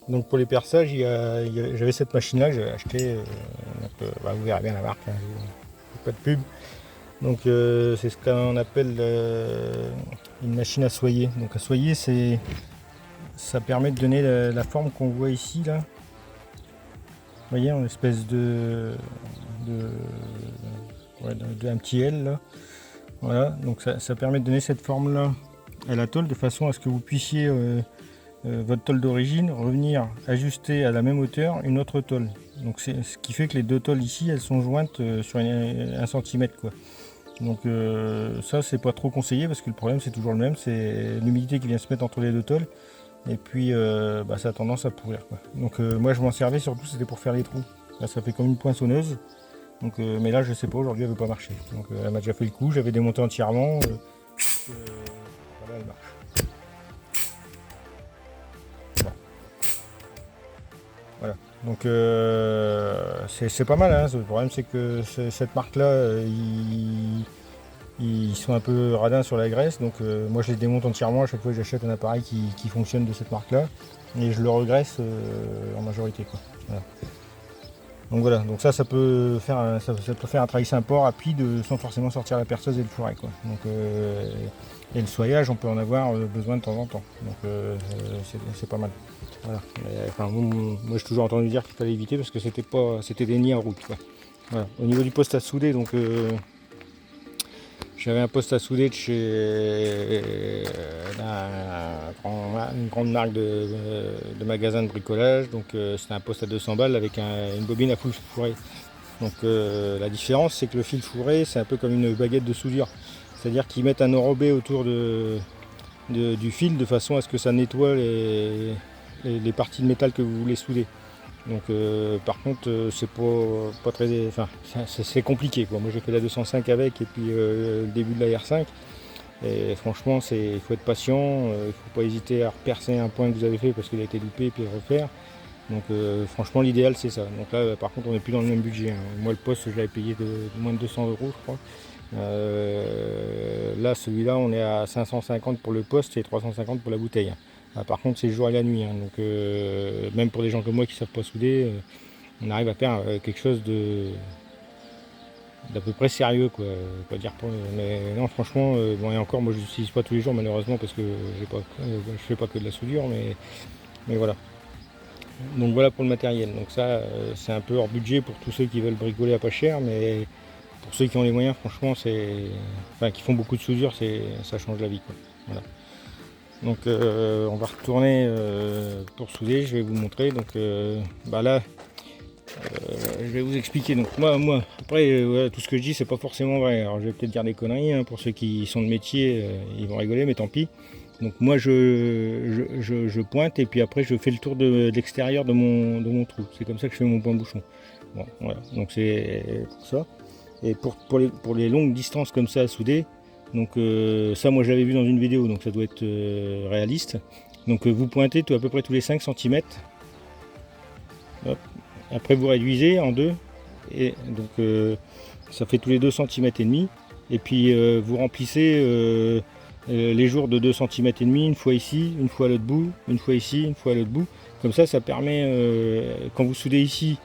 Donc pour les perçages, j'avais cette machine-là que j'avais achetée. Vous verrez bien la marque, hein, pas de pub. Donc c'est ce qu'on appelle une machine à soyer. Donc à soyer, ça permet de donner la forme qu'on voit ici là. Vous voyez, une espèce de, un petit L là. Voilà, donc ça permet de donner cette forme là à la tôle de façon à ce que vous puissiez votre tôle d'origine revenir ajuster à la même hauteur une autre tôle. Donc c'est ce qui fait que les deux tôles ici elles sont jointes sur 1 cm quoi. Donc ça c'est pas trop conseillé parce que le problème c'est toujours le même, c'est l'humidité qui vient se mettre entre les deux tôles et puis ça a tendance à pourrir quoi. Donc moi je m'en servais surtout c'était pour faire les trous. Là ça fait comme une poinçonneuse. Donc, mais là je sais pas, aujourd'hui elle veut pas marcher. Donc elle m'a déjà fait le coup, j'avais démonté entièrement. Voilà elle marche. Bon, voilà. Donc c'est pas mal hein. Le problème c'est que cette marque là ils sont un peu radins sur la graisse, donc moi je les démonte entièrement à chaque fois que j'achète un appareil qui fonctionne de cette marque là et je le regraisse en majorité quoi. Voilà. Donc voilà, donc ça peut faire un travail sympa, rapide, sans forcément sortir la perceuse et le fourret quoi. Donc et le soyage on peut en avoir besoin de temps en temps. Donc c'est pas mal. Voilà. Moi j'ai toujours entendu dire qu'il fallait éviter parce que c'était des nids en route quoi. Voilà. Au niveau du poste à souder, donc j'avais un poste à souder de chez une grande marque de magasin de bricolage. Donc c'était un poste à 200 balles avec une bobine à full fourré. Donc la différence c'est que le fil fourré c'est un peu comme une baguette de soudure. C'est-à-dire qu'ils mettent un enrobé autour du fil de façon à ce que ça nettoie les parties de métal que vous voulez souder. Donc par contre c'est pas très. Enfin c'est compliqué quoi. Moi j'ai fait la 205 avec et puis le début de la R5. Et franchement il faut être patient, il faut pas hésiter à repercer un point que vous avez fait parce qu'il a été loupé et puis le refaire. Donc franchement l'idéal c'est ça. Donc là par contre on n'est plus dans le même budget. Hein. Moi le poste je l'avais payé de moins de 200 € je crois. Là celui-là on est à 550 pour le poste et 350 pour la bouteille. Ah, par contre c'est le jour et la nuit. Hein. Donc même pour des gens comme moi qui ne savent pas souder, on arrive à faire quelque chose d'à peu près sérieux quoi. Pas dire pour, mais non franchement bon et encore moi je l'utilise pas tous les jours malheureusement parce que je fais pas que de la soudure mais voilà. Donc voilà pour le matériel. Donc ça c'est un peu hors budget pour tous ceux qui veulent bricoler à pas cher, mais pour ceux qui ont les moyens franchement qui font beaucoup de soudure ça change la vie quoi. Voilà. Donc on va retourner pour souder, je vais vous montrer. Donc là je vais vous expliquer. Donc moi après voilà, tout ce que je dis c'est pas forcément vrai. Alors je vais peut-être dire des conneries hein, pour ceux qui sont de métier, ils vont rigoler mais tant pis. Donc moi je pointe et puis après je fais le tour de l'extérieur de mon trou. C'est comme ça que je fais mon point bouchon. Bon voilà, donc c'est pour ça. Et pour les longues distances comme ça à souder, donc ça moi je l'avais vu dans une vidéo, donc ça doit être réaliste. Donc vous pointez à peu près tous les 5 cm. Hop. Après vous réduisez en deux, et donc ça fait tous les 2 cm et demi. Et puis vous remplissez les jours de 2 cm et demi, une fois ici, une fois à l'autre bout, une fois ici, une fois à l'autre bout. Comme ça permet, quand vous soudez ici,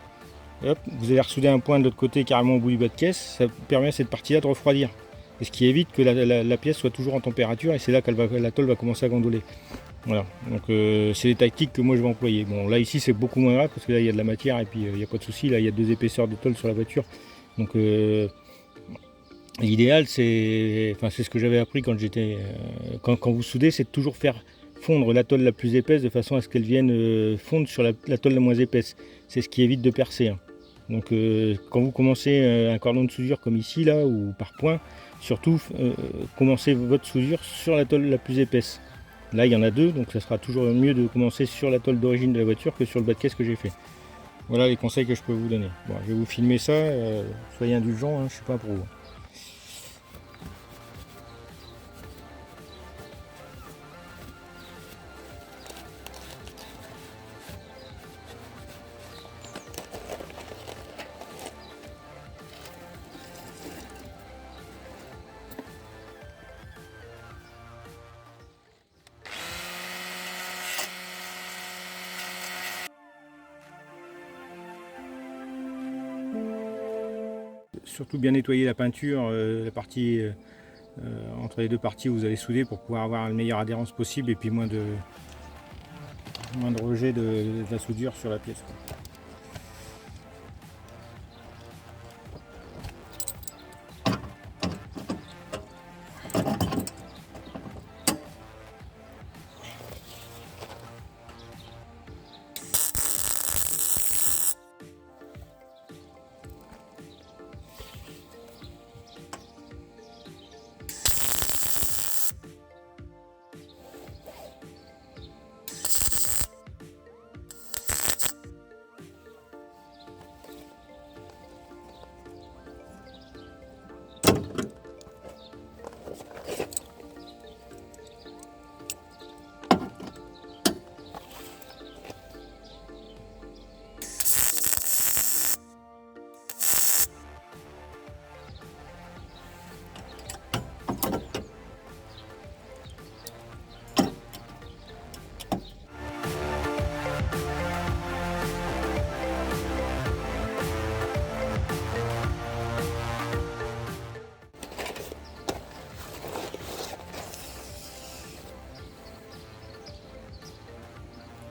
hop, vous allez ressouder un point de l'autre côté carrément au bout du bas de caisse, ça permet à cette partie-là de refroidir. Et ce qui évite que la pièce soit toujours en température et c'est là que la tôle va commencer à gondoler. Voilà, donc c'est les tactiques que moi je vais employer. Bon là ici c'est beaucoup moins grave parce que là il y a de la matière et puis il n'y a pas de souci, là il y a 2 épaisseurs de tôle sur la voiture. Donc l'idéal c'est ce que j'avais appris quand quand vous soudez, c'est de toujours faire fondre la tôle la plus épaisse de façon à ce qu'elle vienne fondre sur la tôle la moins épaisse. C'est ce qui évite de percer. Hein. Donc quand vous commencez un cordon de soudure comme ici là ou par point, surtout commencez votre soudure sur la tôle la plus épaisse. Là il y en a 2, donc ça sera toujours mieux de commencer sur la tôle d'origine de la voiture que sur le bas de caisse que j'ai fait. Voilà les conseils que je peux vous donner. Bon, je vais vous filmer ça, soyez indulgents, hein, je suis pas pro. surtout bien nettoyer la peinture, la partie entre les deux parties où vous allez souder pour pouvoir avoir une meilleure adhérence possible et puis moins de rejet de la soudure sur la pièce, quoi.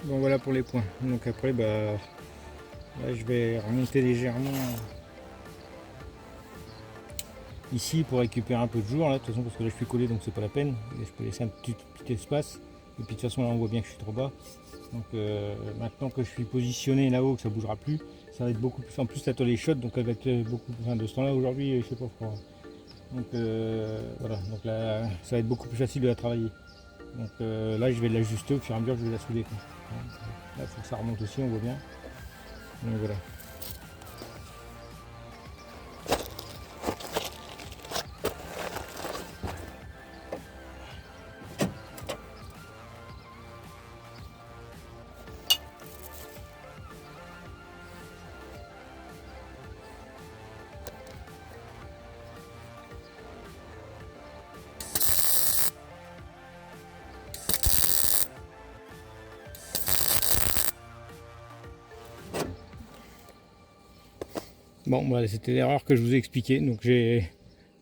Bon, voilà pour les points. Donc après, là, je vais remonter légèrement ici pour récupérer un peu de jour, là, de toute façon, parce que là je suis collé, donc c'est pas la peine. Et je peux laisser un petit espace. Et puis de toute façon là on voit bien que je suis trop bas. Donc maintenant que je suis positionné là-haut, que ça bougera plus, ça va être beaucoup plus. En plus la tôle est chaude, donc elle va être beaucoup. Enfin, de ce temps-là aujourd'hui, je sais pas froid. Donc voilà, donc là ça va être beaucoup plus facile de la travailler. Donc là je vais l'ajuster au fur et à mesure que je vais la souder, quoi. Là il faut que ça remonte aussi, on voit bien. Donc voilà. Bon, voilà, c'était l'erreur que je vous ai expliqué. Donc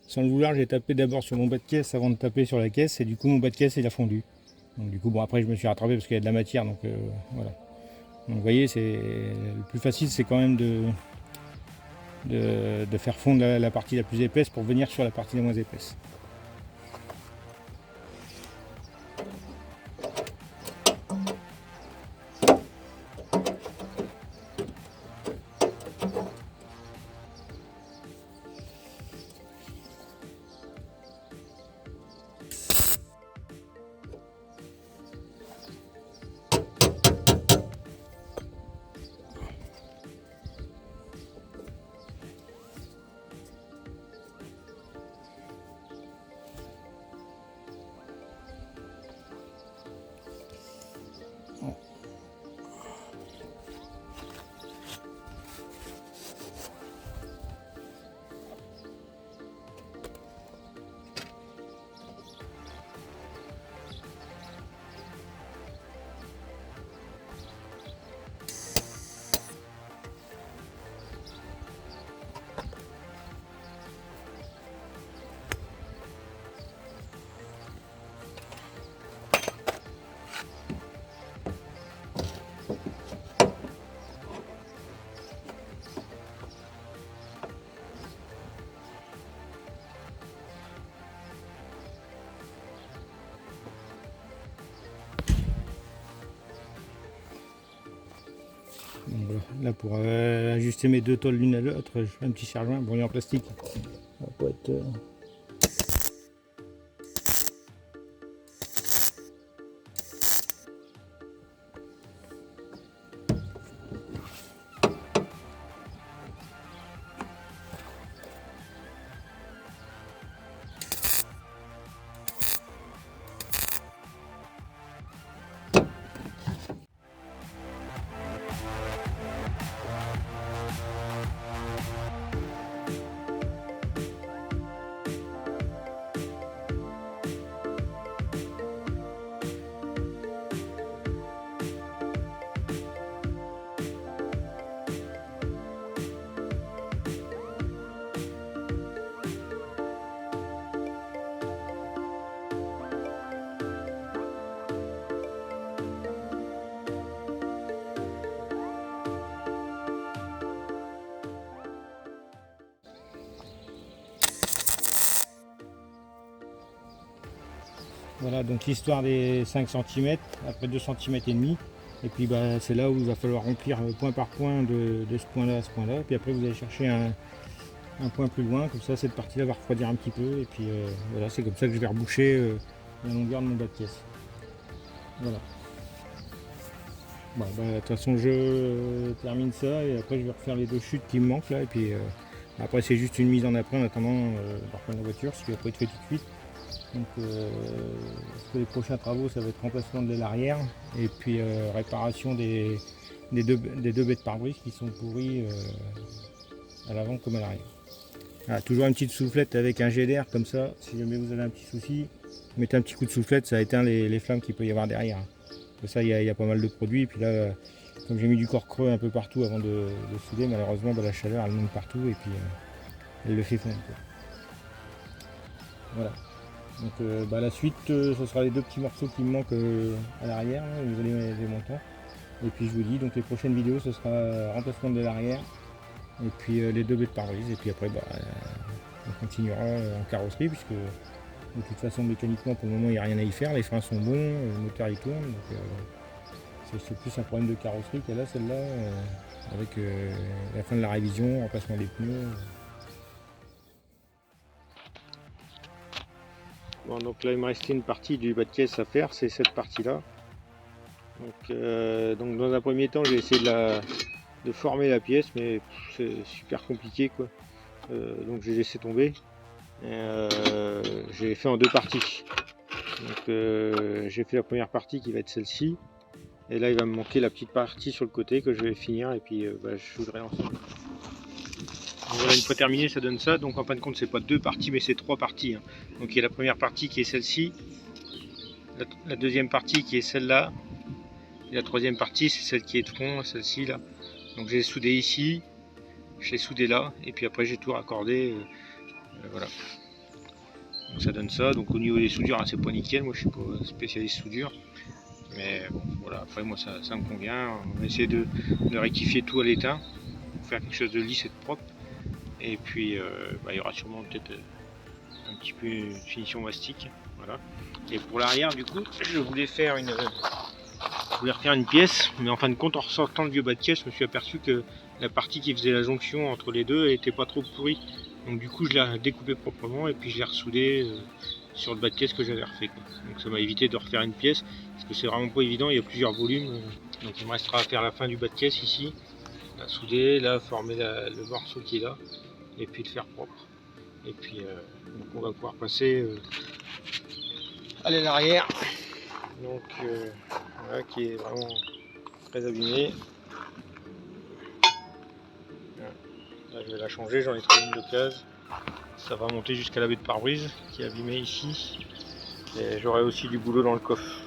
sans le vouloir, j'ai tapé d'abord sur mon bas de caisse avant de taper sur la caisse, et du coup mon bas de caisse il a fondu. Donc du coup, bon, après je me suis rattrapé parce qu'il y a de la matière, donc voilà. Donc vous voyez, c'est le plus facile, c'est quand même de faire fondre la partie la plus épaisse pour venir sur la partie la moins épaisse. Donc voilà. Là pour ajuster mes deux tôles l'une à l'autre, je fais un petit serre-joint, bon il est en plastique. Ça va pas être, Voilà, donc l'histoire des 5 cm, après 2 cm et demi. Et puis bah, c'est là où il va falloir remplir point par point de ce point-là à ce point-là. Puis après vous allez chercher un point plus loin, comme ça cette partie-là va refroidir un petit peu. Et puis voilà, c'est comme ça que je vais reboucher la longueur de mon bas de pièce. Voilà. Bon, bah, de toute façon je termine ça et après je vais refaire les 2 chutes qui me manquent là. Et puis après c'est juste une mise en après en attendant de reprendre la voiture, ce qui va pas être fait tout de suite. Donc les prochains travaux ça va être remplacement de l'aile arrière et puis réparation des deux baies de pare-brise qui sont pourries à l'avant comme à l'arrière. Voilà, toujours une petite soufflette avec un jet d'air comme ça, si jamais vous avez un petit souci, mettez un petit coup de soufflette, ça éteint les flammes qu'il peut y avoir derrière. Comme ça il y a pas mal de produits et puis là comme j'ai mis du corps creux un peu partout avant de souder, malheureusement bah, la chaleur elle monte partout et puis elle le fait fondre. Voilà. Donc bah, la suite, ce sera les 2 petits morceaux qui me manquent à l'arrière, au niveau des montants. Et puis je vous dis, donc les prochaines vidéos, ce sera remplacement de l'arrière, et puis les 2 baies de pare-brise, et puis après bah, on continuera en carrosserie, puisque de toute façon mécaniquement pour le moment il n'y a rien à y faire, les freins sont bons, le moteur il tourne, donc c'est plus un problème de carrosserie qu'elle a celle-là, avec la fin de la révision, remplacement des pneus. Bon, donc là il me restait une partie du bas de caisse à faire, c'est cette partie là. Donc dans un premier temps j'ai essayé de former la pièce, mais c'est super compliqué quoi. Donc j'ai laissé tomber. J'ai fait en 2 parties. Donc j'ai fait la première partie qui va être celle-ci. Et là il va me manquer la petite partie sur le côté que je vais finir et puis bah, je souderai l'ensemble. Voilà, une fois terminé ça donne ça. Donc en fin de compte c'est pas 2 parties mais c'est 3 parties. Hein. Donc il y a la première partie qui est celle-ci, la deuxième partie qui est celle-là, et la troisième partie c'est celle qui est de front, celle-ci là. Donc j'ai soudé ici, j'ai soudé là, et puis après j'ai tout raccordé. Voilà. Donc ça donne ça. Donc au niveau des soudures, hein, c'est pas nickel. Moi je suis pas spécialiste soudure. Mais bon, voilà, après moi ça me convient. On va essayer de rectifier tout à l'étain, pour faire quelque chose de lisse et de propre. Et puis bah, il y aura sûrement peut-être un petit peu une finition mastic. Voilà. Et pour l'arrière du coup, je voulais refaire une pièce, mais en fin de compte en ressortant le vieux bas de caisse, je me suis aperçu que la partie qui faisait la jonction entre les deux n'était pas trop pourrie. Donc du coup je l'ai découpé proprement et puis je l'ai ressoudé sur le bas de caisse que j'avais refait. Donc ça m'a évité de refaire une pièce, parce que c'est vraiment pas évident, il y a plusieurs volumes. Donc il me restera à faire la fin du bas de caisse ici, la souder, là former le morceau qui est là, et puis le faire propre. Et puis donc on va pouvoir passer à l'aile arrière. Donc voilà, qui est vraiment très abîmée. Là je vais la changer, j'en ai trouvé une d'occasion. Ça va monter jusqu'à la baie de pare-brise qui est abîmée ici. Et j'aurai aussi du boulot dans le coffre.